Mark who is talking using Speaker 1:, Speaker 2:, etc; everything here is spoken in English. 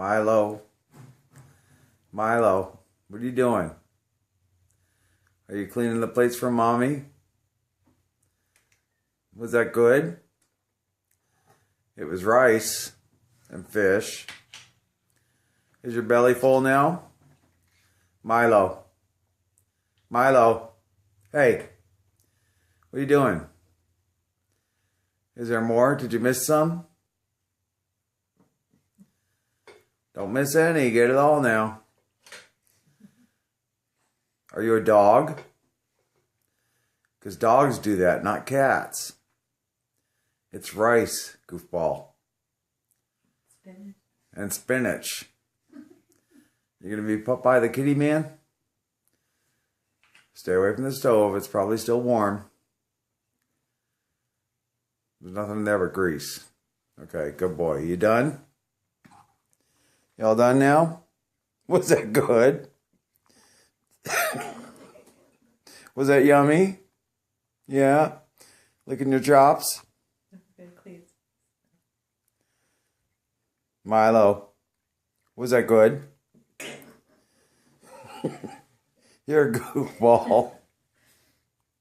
Speaker 1: Milo. Milo, what are you doing? Are you cleaning the plates for mommy? Was that good? It was rice and fish. Is your belly full now? Milo. Milo. Hey. What are you doing? Is there more? Did you miss some? Don't miss any. Get it all now. Are you a dog? Because dogs do that, not cats. It's rice, goofball.
Speaker 2: Spinach.
Speaker 1: And spinach. You're going to be put by the kitty man? Stay away from the stove. It's probably still warm. There's nothing in there but grease. Okay, good boy. You done? You all done now? Was that good? Was that yummy? Yeah? Licking your chops? Milo, was that good? You're a goofball.